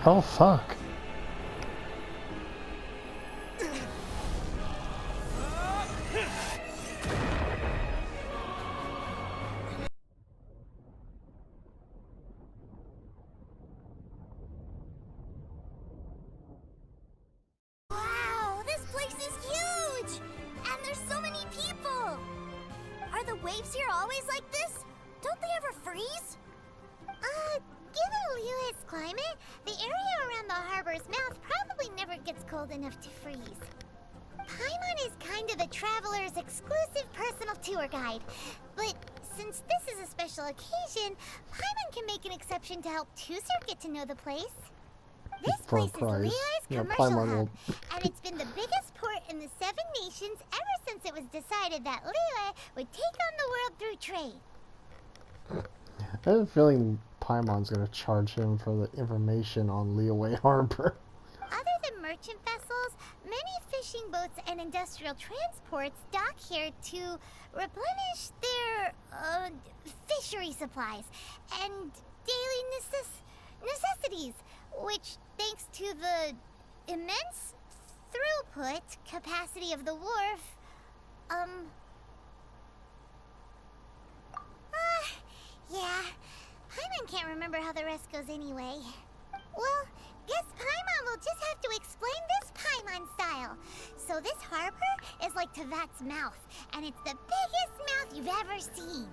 Oh, fuck. Wow, this place is huge! And there's so many people! Are the waves here always like this? Don't they ever freeze? Given Liyue's climate, the area around the harbor's mouth probably never gets cold enough to freeze. Paimon is kind of the traveler's exclusive personal tour guide, but since this is a special occasion, Paimon can make an exception to help Tusser get to know the place. This For a place is price. Liyue's Yeah, commercial Paimon hub, will- and it's been the biggest port in the Seven Nations ever since it was decided that Liyue would take on the world through trade. I have a feeling Paimon's gonna charge him for the information on Liyue Harbor. Other than merchant vessels, many fishing boats and industrial transports dock here to replenish their fishery supplies and daily necessities, which, thanks to the immense throughput capacity of the wharf, yeah, Paimon can't remember how the rest goes anyway. Well, guess Paimon will just have to explain this Paimon style. So this harbor is like Tevat's mouth, and it's the biggest mouth you've ever seen.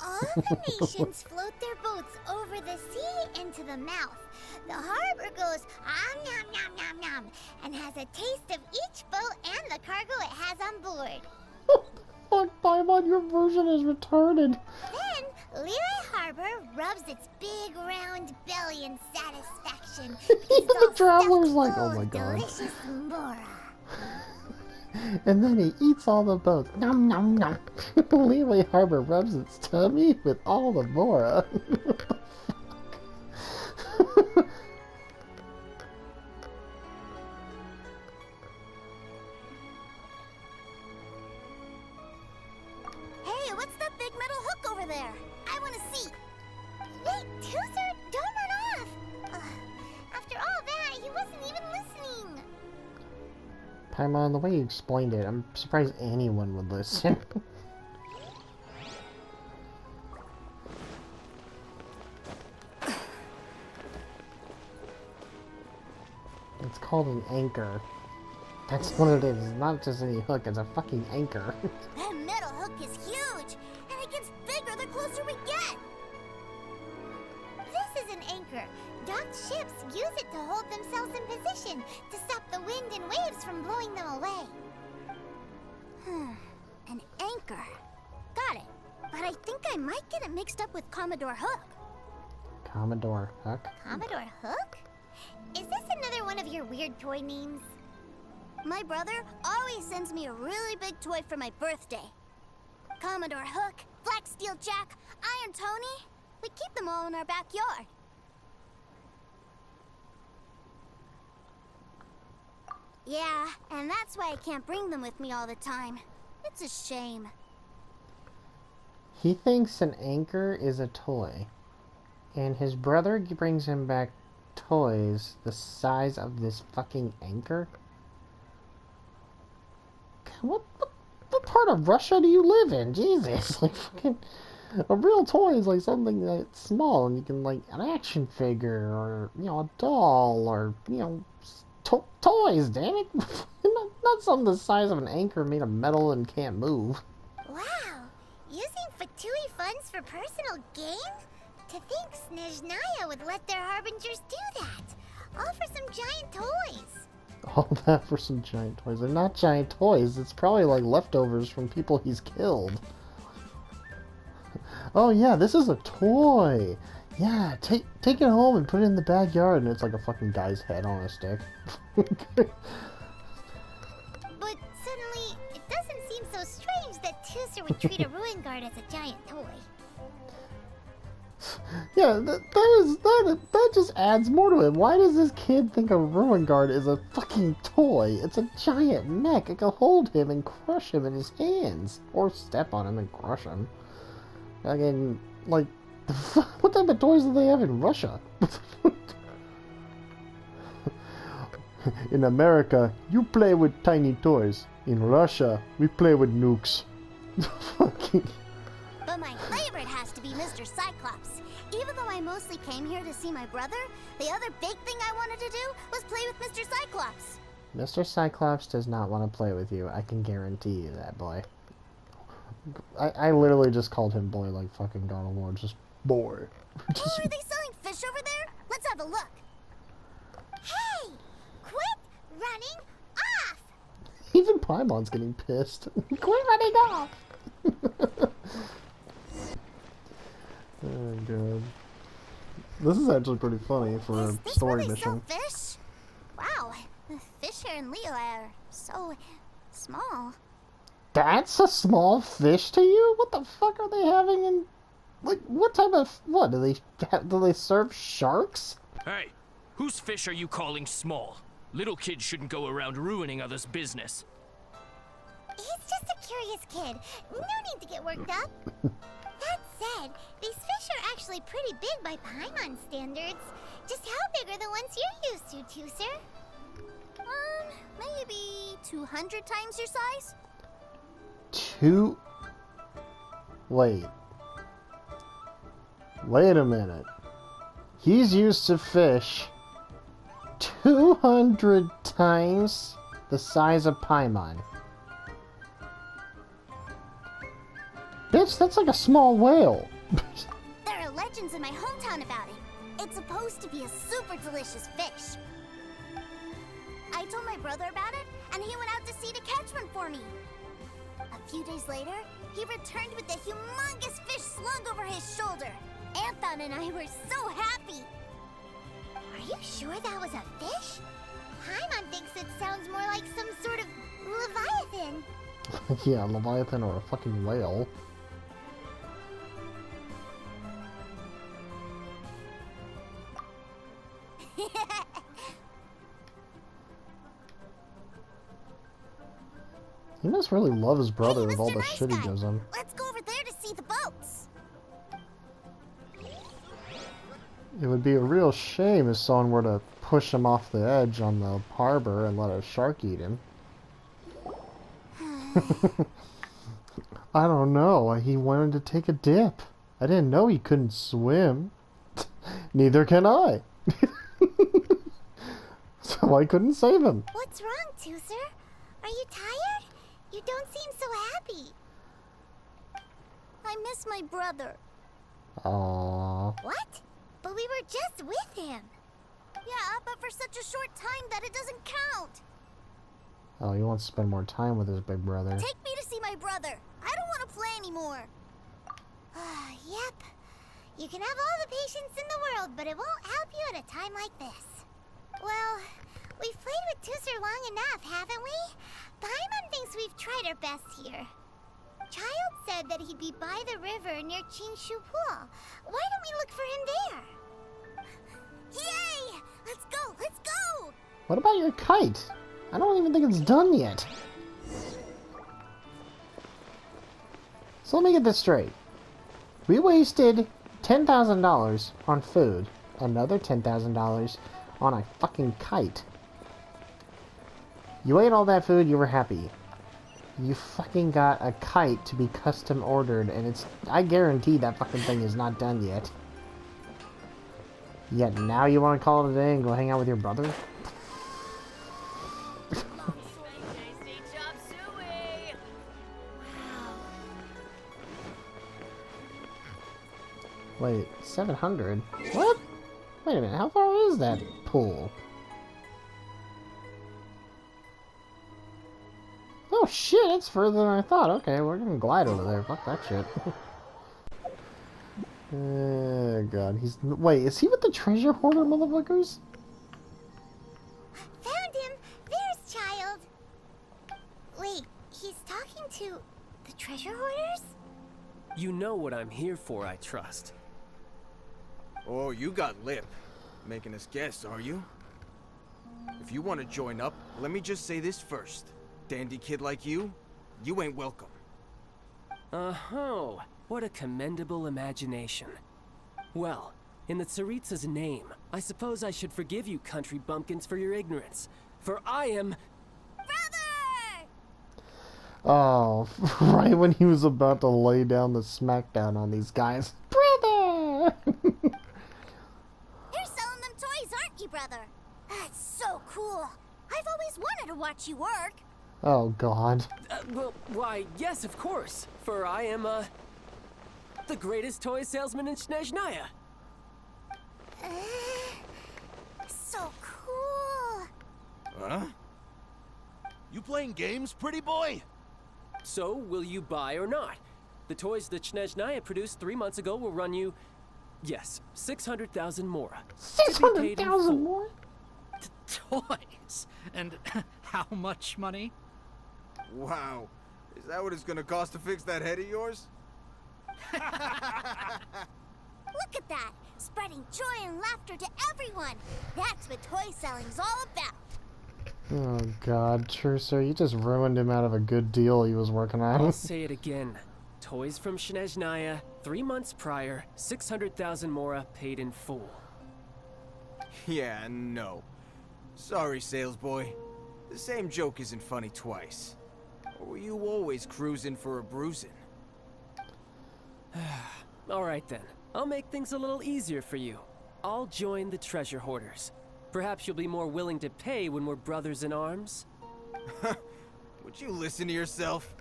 All the nations float their boats over the sea into the mouth. The harbor goes nom nom nom nom and has a taste of each boat and the cargo it has on board. Fuck, Paimon, your version is retarded. Then, Liyue Harbor rubs its big round belly in satisfaction. Even the traveler's like, oh my god. Delicious mbora. And then he eats all the boats. Nom nom nom. Liyue Harbor rubs its tummy with all the Mora. Hey, what's that big metal hook over there? I want to see. Wait, Tusser, don't run off. After all that, he wasn't even listening. Paimon, the way you explained it, I'm surprised anyone would listen. It's called an anchor. That's what it is. It's not just any hook, it's a fucking anchor. That metal hook is huge, and it gets bigger the closer we get. This is an anchor. Docked ships use it to hold themselves in position to stop the wind and waves from blowing them away. An anchor. Got it. But I think I might get it mixed up with Commodore Hook. Commodore Hook? Commodore Hook? Is this another one of your weird toy names? My brother always sends me a really big toy for my birthday. Commodore Hook, Black Steel Jack, Iron Tony. We keep them all in our backyard. Yeah, and that's why I can't bring them with me all the time. It's a shame. He thinks an anchor is a toy. And his brother brings him back toys the size of this fucking anchor? What part of Russia do you live in? Jesus, like fucking a real toy is like something that's small and you can like an action figure or a doll or toys. Damn it, not something the size of an anchor made of metal and can't move. Wow, using Fatui funds for personal gain? To think Snezhnaya would let their harbingers do that, all for some giant toys. All that for some giant toys. They're not giant toys. It's probably like leftovers from people he's killed. Oh yeah, this is a toy. Yeah, take it home and put it in the backyard, and it's like a fucking guy's head on a stick. But suddenly, it doesn't seem so strange that Tusser would treat a ruin guard as a giant toy. Yeah, that just adds more to it. Why does this kid think a ruin guard is a fucking toy? It's a giant mech. It can hold him and crush him in his hands, or step on him and crush him. What type of toys do they have in Russia? Well, suddenly, it doesn't seem so strange that Tusser would treat a ruin guard as a giant toy. Yeah, and that's why I can't bring them with me all the time. It's a shame. Again, like, what type of toys do they have in Russia? What type of toys do they have in Russia? In America, you play with tiny toys. In Russia, we play with nukes. Fucking. But my favorite has to be Mr. Cyclops. Even though I mostly came here to see my brother, the other big thing I wanted to do was play with Mr. Cyclops. Mr. Cyclops does not want to play with you. I can guarantee you that, boy. I literally just called him boy like fucking God of War. Just boy. Oh, are they selling fish over there? Let's have a look. Hey! Quit running off! Even Paimon's getting pissed. Quit running off! Oh god. This is actually pretty funny for a story mission. Sell fish? Wow, the fish here in Leo are so small. That's a small fish to you? What the fuck are they having in... Like, what type of... What, do they serve sharks? Hey, whose fish are you calling small? Little kids shouldn't go around ruining others' business. He's just a curious kid. No need to get worked up. That said, these fish are actually pretty big by Paimon standards. Just how big are the ones you're used to, Tooser? Maybe 200 times your size? Wait a minute. He's used to fish 200 times the size of Paimon. Bitch, that's like a small whale. There are legends in my hometown about it. It's supposed to be a super delicious fish. I told my brother about it, and he went out to sea to catch one for me. A few days later, he returned with a humongous fish slung over his shoulder. Anthon and I were so happy. Are you sure that was a fish? Paimon thinks it sounds more like some sort of leviathan. Yeah, a leviathan or a fucking whale. He must really love his brother with all the shit he gives him. Let's go over there to see the boats. It would be a real shame if someone were to push him off the edge on the harbor and let a shark eat him. I don't know. He wanted to take a dip. I didn't know he couldn't swim. Neither can I. So I couldn't save him. What's wrong, Tooser? Are you tired? You don't seem so happy. I miss my brother. Aww. What? But we were just with him. Yeah, but for such a short time that it doesn't count. Oh, he wants to spend more time with his big brother. Take me to see my brother. I don't want to play anymore. Yep. You can have all the patience in the world, but it won't help you at a time like this. Well, we've played with Tooser long enough, haven't we? Paimon thinks we've tried our best here. Child said that he'd be by the river near Chinshu Pool. Why don't we look for him there? Yay! Let's go! Let's go! What about your kite? I don't even think it's done yet. So let me get this straight. We wasted $10,000 on food. Another $10,000 on a fucking kite. You ate all that food, you were happy. You fucking got a kite to be custom ordered, and it's... I guarantee that fucking thing is not done yet. Yet now you want to call it a day and go hang out with your brother? Wait, 700? What? Wait a minute, how far is that pool? Oh shit, it's further than I thought. Okay, we're gonna glide over there. Fuck that shit. Oh god, he's... Wait, is he with the treasure hoarder motherfuckers? Found him! There's Child! Wait, he's talking to the treasure hoarders? You know what I'm here for, I trust. Oh, you got lip. Making us guess, are you? If you want to join up, let me just say this first. Dandy kid like you, you ain't welcome. Oh, what a commendable imagination. Well, in the Tsaritsa's name, I suppose I should forgive you country bumpkins for your ignorance. for I am... Brother! Oh, right when he was about to lay down the smackdown on these guys. Brother! You're selling them toys, aren't you, brother? That's so cool. I've always wanted to watch you work. Oh, God. well, why, yes, of course. For I am, the greatest toy salesman in Snezhnaya. So cool. Huh? You playing games, pretty boy? So, will you buy or not? The toys that Snezhnaya produced 3 months ago will run you, yes, 600,000 mora. To be paid in 600,000 full. more? Toys? And how much money? Wow. Is that what it's gonna cost to fix that head of yours? Look at that. Spreading joy and laughter to everyone. That's what toy selling's all about. Oh, God. True, sir. You just ruined him out of a good deal he was working I'll on. say it again. Toys from Snezhnaya, 3 months prior, 600,000 mora paid in full. Yeah, no. Sorry, sales boy. The same joke isn't funny twice. Or were you always cruising for a bruising? Alright then, I'll make things a little easier for you. I'll join the treasure hoarders. Perhaps you'll be more willing to pay when we're brothers in arms? Would you listen to yourself?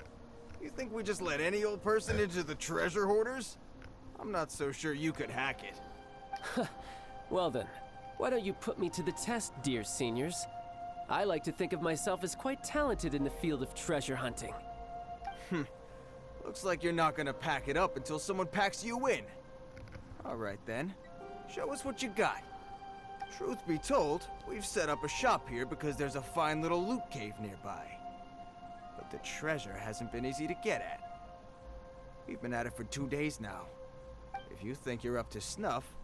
You think we just let any old person into the treasure hoarders? I'm not so sure you could hack it. Well then, why don't you put me to the test, dear seniors? I like to think of myself as quite talented in the field of treasure hunting. Looks like you're not gonna pack it up until someone packs you in. Alright then, show us what you got. Truth be told, we've set up a shop here because there's a fine little loot cave nearby. But the treasure hasn't been easy to get at. We've been at it for 2 days now. If you think you're up to snuff,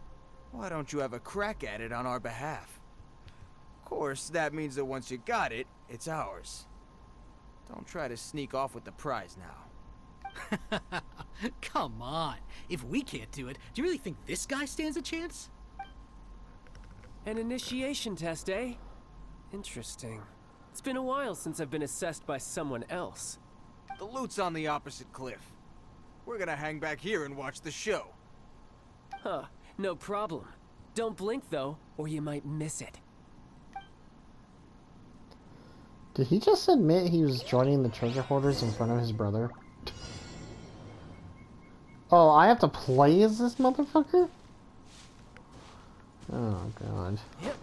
why don't you have a crack at it on our behalf? Of course, that means that once you got it, it's ours. Don't try to sneak off with the prize now. Come on. If we can't do it, do you really think this guy stands a chance? An initiation test, eh? Interesting. It's been a while since I've been assessed by someone else. The loot's on the opposite cliff. We're gonna hang back here and watch the show. Huh, no problem. Don't blink though, or you might miss it. Did he just admit he was joining the treasure hoarders in front of his brother? Oh, I have to play as this motherfucker? Oh, God. Yep.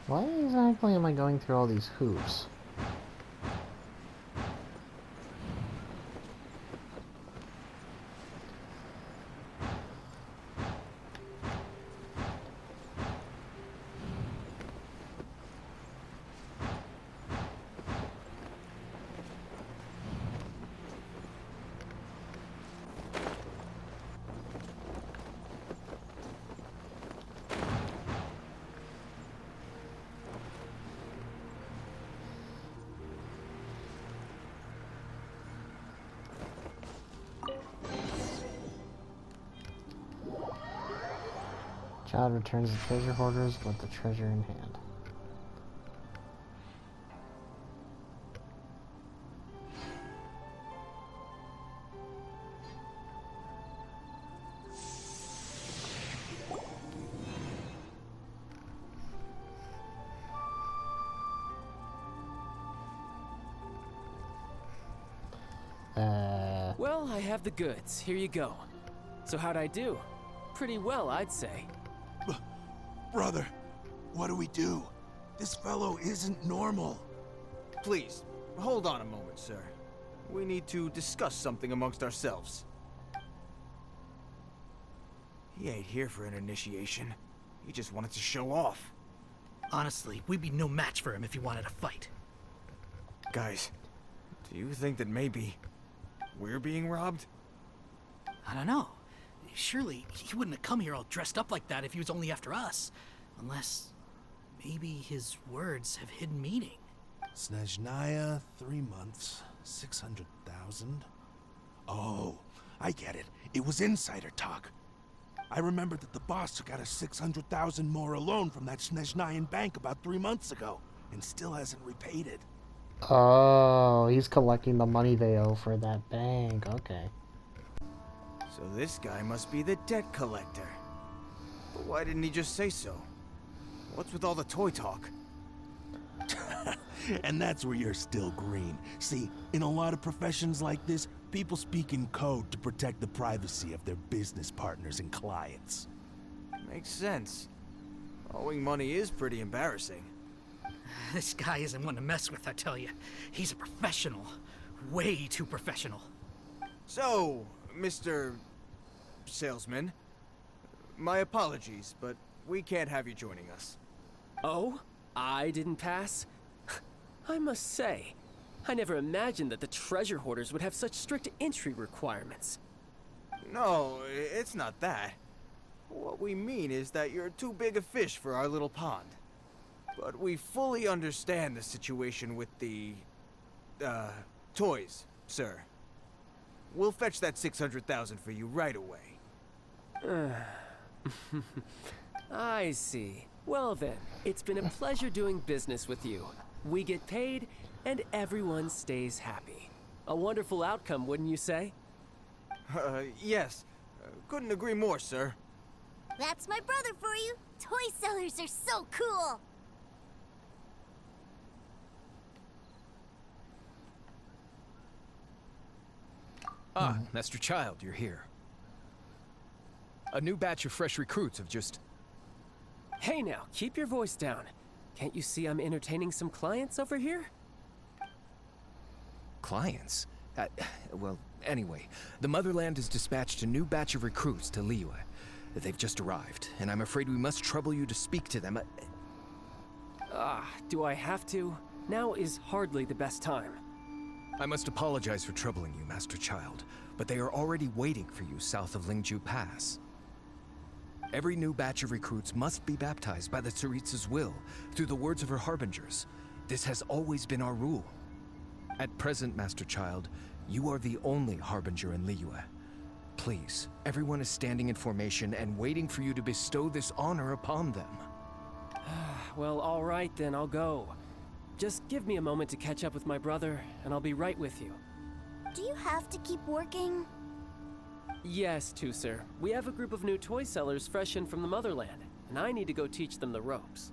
Why exactly am I going through all these hoops? Child returns the treasure hoarders with the treasure in hand. Well, I have the goods. Here you go. So how'd I do? Pretty well, I'd say. Brother, what do we do? This fellow isn't normal. Please, hold on a moment, sir. We need to discuss something amongst ourselves. He ain't here for an initiation. He just wanted to show off. Honestly, we'd be no match for him if he wanted to fight. Guys, do you think that maybe we're being robbed? I don't know. Surely, he wouldn't have come here all dressed up like that if he was only after us. Unless maybe his words have hidden meaning. Snezhnaya, 3 months, 600,000. Oh, I get it. It was insider talk. I remember that the boss took out a 600,000 more loan from that Snezhnayan bank about 3 months ago, and still hasn't repaid it. Oh, he's collecting the money they owe for that bank. Okay. So this guy must be the debt collector. But why didn't he just say so? What's with all the toy talk? And that's where you're still green. See, in a lot of professions like this, people speak in code to protect the privacy of their business partners and clients. Makes sense. Owing money is pretty embarrassing. This guy isn't one to mess with, I tell you. He's a professional. Way too professional. So, Mr. Salesman, my apologies, but we can't have you joining us. Oh? I didn't pass? I must say, I never imagined that the treasure hoarders would have such strict entry requirements. No, it's not that. What we mean is that you're too big a fish for our little pond. But we fully understand the situation with the, toys, sir. We'll fetch that 600,000 for you right away. I see. Well then, it's been a pleasure doing business with you. We get paid, and everyone stays happy. A wonderful outcome, wouldn't you say? Yes. Couldn't agree more, sir. That's my brother for you. Toy sellers are so cool. Ah, Master Child, you're here. A new batch of fresh recruits have just... Hey now, keep your voice down. Can't you see I'm entertaining some clients over here? Clients? Well, anyway, the Motherland has dispatched a new batch of recruits to Liyue. They've just arrived, and I'm afraid we must trouble you to speak to them. Do I have to? Now is hardly the best time. I must apologize for troubling you, Master Child, but they are already waiting for you south of Lingju Pass. Every new batch of recruits must be baptized by the Tsaritsa's will, through the words of her harbingers. This has always been our rule. At present, Master Child, you are the only harbinger in Liyue. Please, everyone is standing in formation and waiting for you to bestow this honor upon them. Well, all right then, I'll go. Just give me a moment to catch up with my brother, and I'll be right with you. Do you have to keep working? Yes, Tusser. We have a group of new toy sellers fresh in from the Motherland, and I need to go teach them the ropes.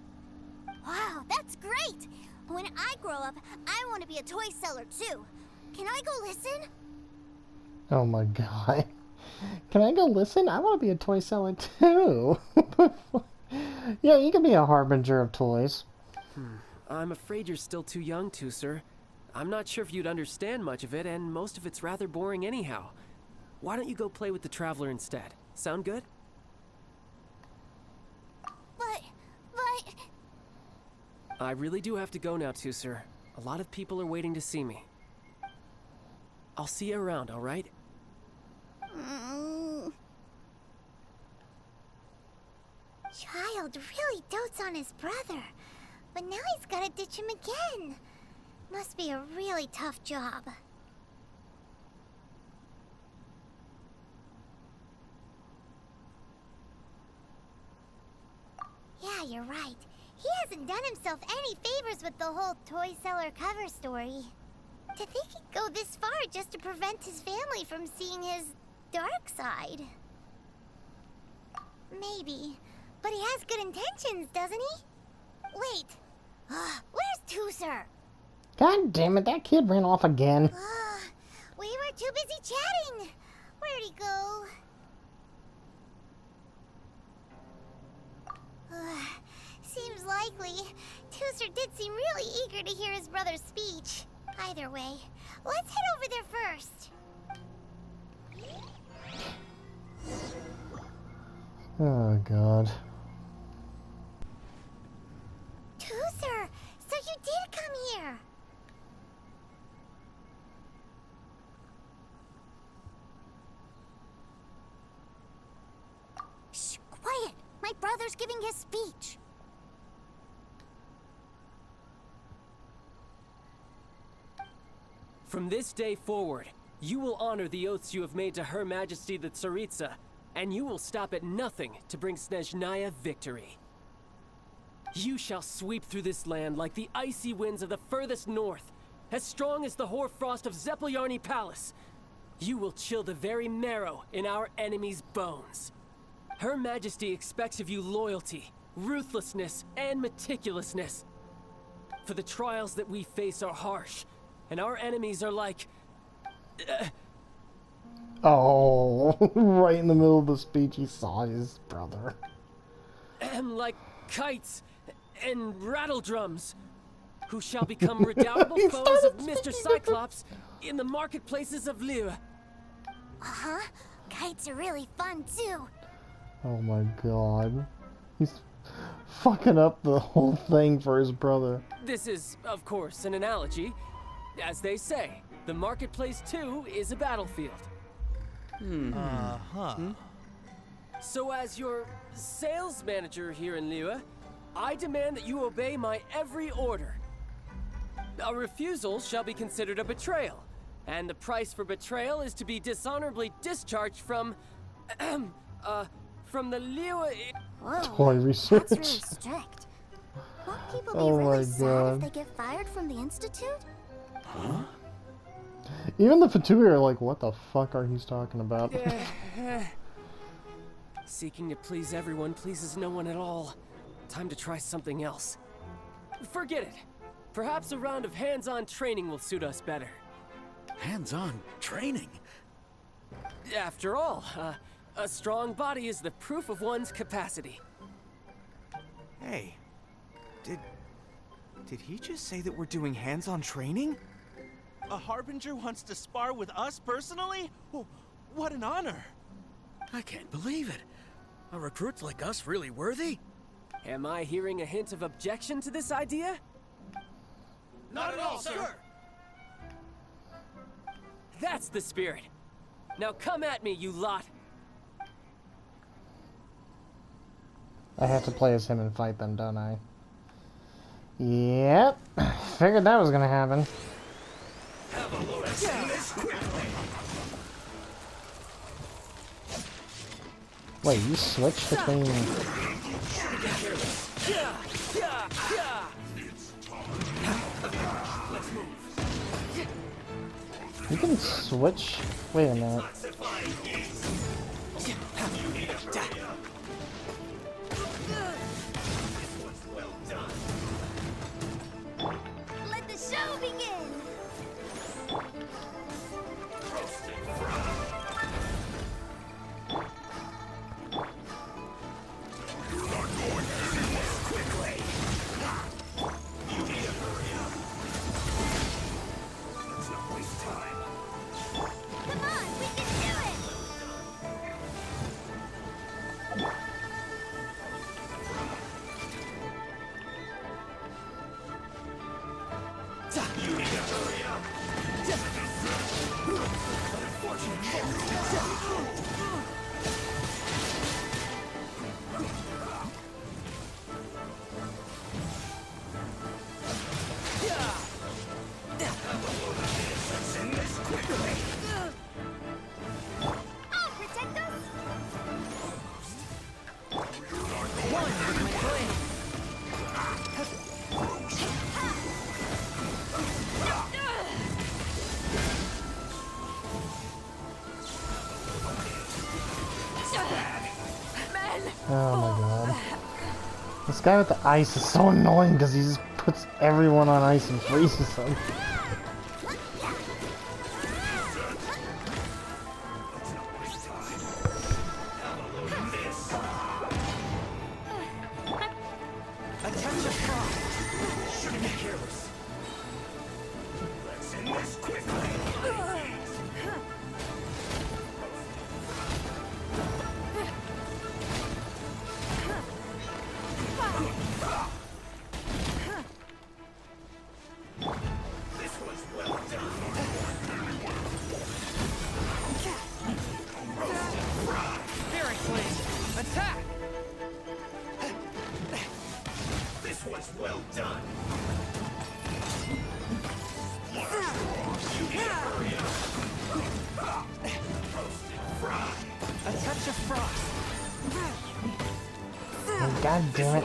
Wow, that's great! When I grow up, I want to be a toy seller too. Can I go listen? Oh my god. Can I go listen? I want to be a toy seller too. Yeah, you can be a harbinger of toys. I'm afraid you're still too young, Tusser. I'm not sure if you'd understand much of it, and most of it's rather boring anyhow. Why don't you go play with the Traveler instead? Sound good? But... I really do have to go now, Tusser. A lot of people are waiting to see me. I'll see you around, all right? Child really dotes on his brother, but now he's gotta ditch him again. Must be a really tough job. Yeah, you're right. He hasn't done himself any favors with the whole toy seller cover story. To think he'd go this far just to prevent his family from seeing his dark side. Maybe. But he has good intentions, doesn't he? Wait. Where's Tusser? God damn it, that kid ran off again. We were too busy chatting. Where'd he go? Seems likely. Tusser did seem really eager to hear his brother's speech. Either way, let's head over there first. Oh god. Tusser, so you did come here. Shh, quiet. My brother's giving his speech. From this day forward, you will honor the oaths you have made to Her Majesty the Tsaritsa, and you will stop at nothing to bring Snezhnaya victory. You shall sweep through this land like the icy winds of the furthest north, as strong as the hoarfrost of Zepelyarny Palace. You will chill the very marrow in our enemies' bones. Her Majesty expects of you loyalty, ruthlessness, and meticulousness. For the trials that we face are harsh, and our enemies are like... Oh, right in the middle of the speech, he saw his brother. like kites and rattle drums, who shall become redoubtable foes of Mr. Cyclops in the marketplaces of Liyue. Uh-huh. Kites are really fun, too. Oh my god. He's fucking up the whole thing for his brother. This is, of course, an analogy. As they say, the marketplace too is a battlefield. So as your sales manager here in Liyue, I demand that you obey my every order. A refusal shall be considered a betrayal, and the price for betrayal is to be dishonorably discharged from the Liyue... Whoa, Toy research. that's really strict. Won't people be Oh really my sad God. if they get fired from the Institute? Even the Fatui are like, what the fuck are he's talking about? Seeking to please everyone pleases no one at all. Time to try something else. Forget it. Perhaps a round of hands-on training will suit us better. Hands-on training? After all, a strong body is the proof of one's capacity. Hey, did he just say that we're doing hands-on training? A Harbinger wants to spar with us personally? What an honor! I can't believe it. Are recruits like us really worthy? Am I hearing a hint of objection to this idea? Not at all, sir! That's the spirit. Now come at me, you lot. I have to play as him and fight them, don't I? Yep. Figured that was gonna happen. Wait, you switch between... You can switch? Wait a minute. Let the show begin! Come on, we can do it! I'll protect us! Oh my god. This guy with the ice is so annoying because he just puts everyone on ice and freezes them. God damn it.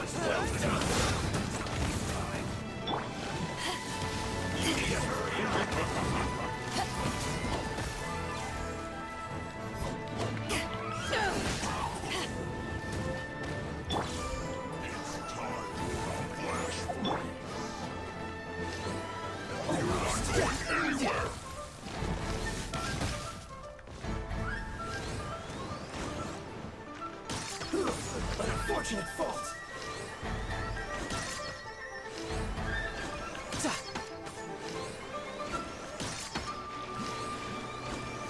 Unfortunate fault.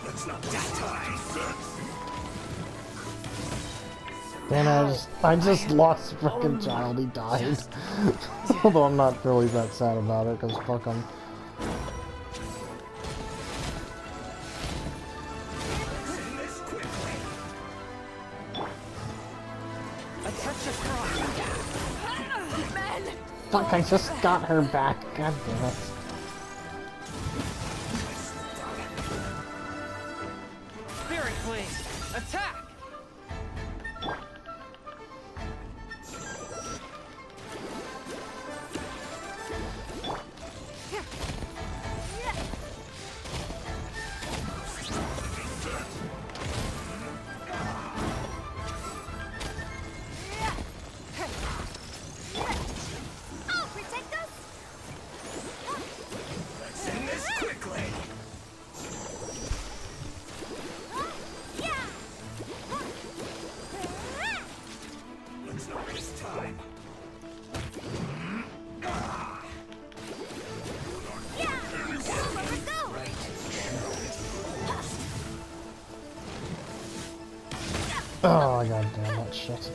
Let's not die. Damn it, I just lost frickin' child, he died. Although I'm not really that sad about it, because fuck him. Fuck, I just got her back. God damn it. Spirit Flame, attack! I'll protect us. Let's end this quickly. Yeah. Let's not waste time. Yeah. Go, Lover, go. Oh, god damn that shit.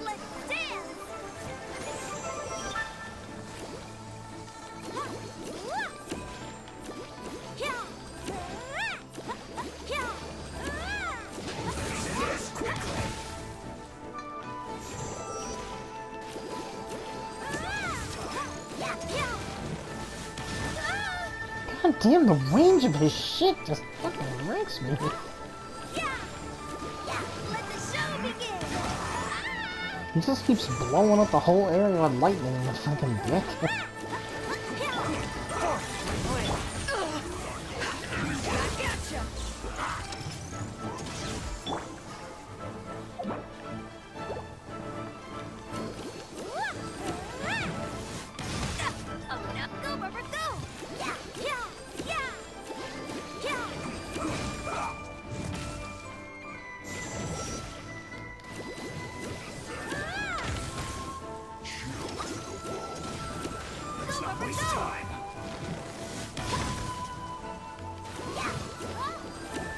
Let's dance. God damn, the range of his shit just fucking wrecks me. Let the show begin. He just keeps blowing up the whole area with lightning in the fucking dick. Oh, now go, Rubber, go! Yeah, yeah, yeah, yeah. Let's not waste time. Yeah.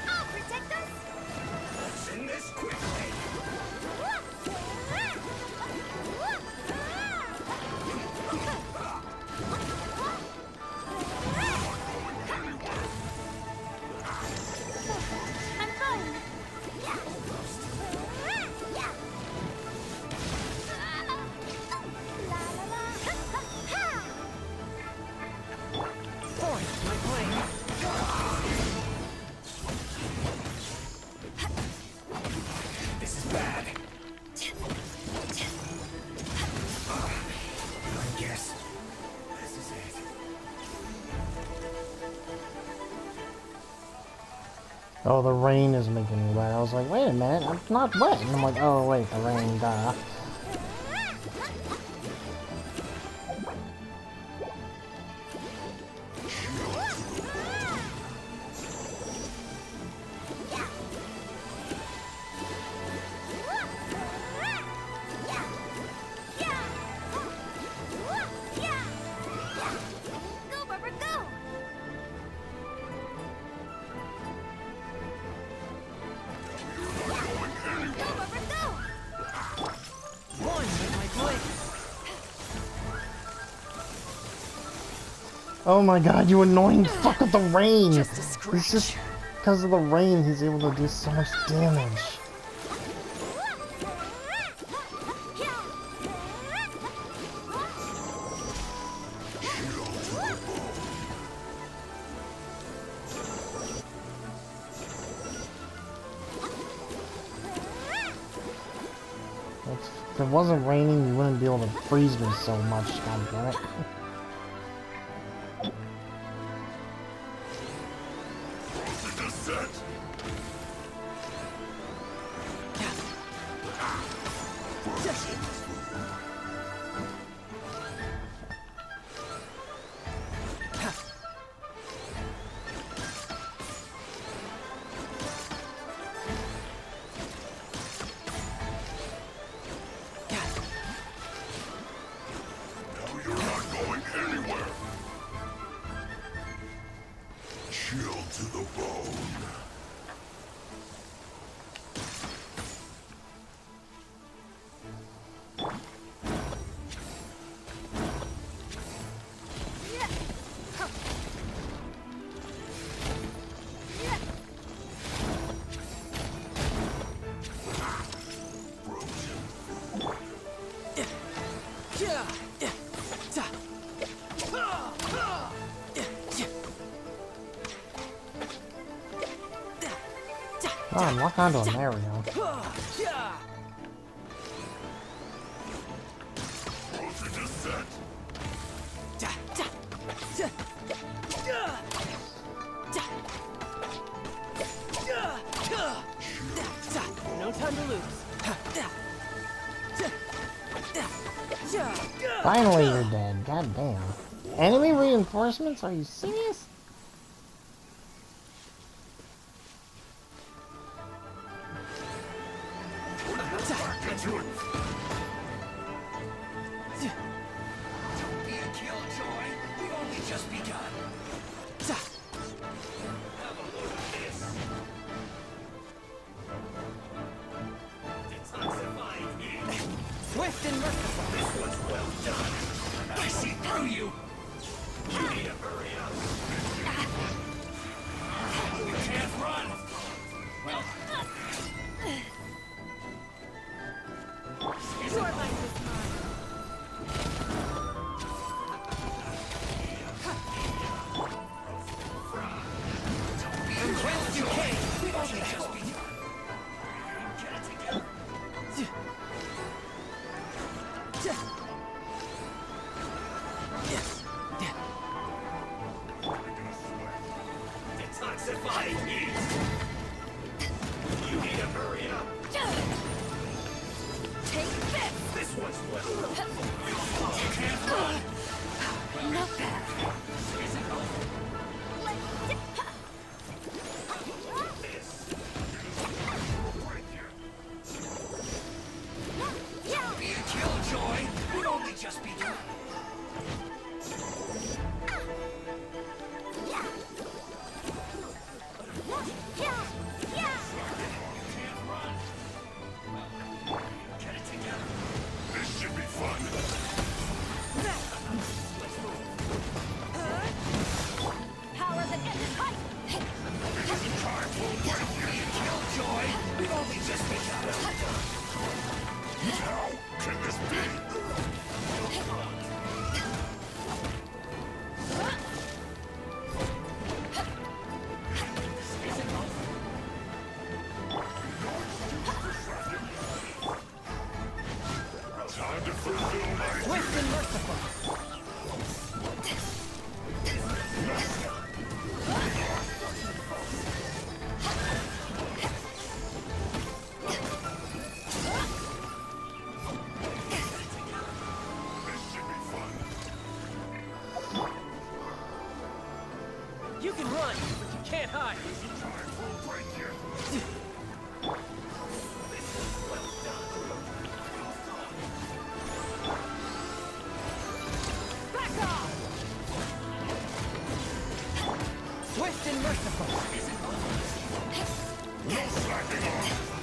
I'll protect us. Let's end this quickly. I'm fine. Yeah. Yeah. La la la. Ha! Point my blade. This is bad. I guess this is it. Oh, the rain is making me wet. I was like, wait a minute, I'm not wet. And I'm like, oh wait, the rain, duh. Go, Rubber, go! Go, Rubber, go! One with my blade. Oh my god, you annoying fuck with the rain! Just a It's scratch. just because of the rain he's able to do so much damage. If it wasn't raining, you wouldn't be able to freeze me so much, god damn it. Oh, I'm locked onto him. There we go. No time to lose. Finally, you're dead. God damn. Enemy reinforcements? Are you serious? Don't be a killjoy. We've only just begun. Have a look at this. Detoxifying me. Swift and merciful. This one's well done. I see through you. You need to hurry up. You can't run. Well. Your life is mine. Well, you came. We've only just begun. Get it together. Detoxifying heat. You need to hurry up. Take this! This one's well. You can't run. Not bad. Is it over? This. Right here. Don't be a killjoy. We've only just begun. Get it together. This should be fun. Power that ended fight! Killjoy. We've only just begun. How can this be? Time to fulfill my Swift and merciful. This should be fun. You can run, but you can't hide. Time for a break here. This is well done. Back off! Swift and merciful. No slacking off.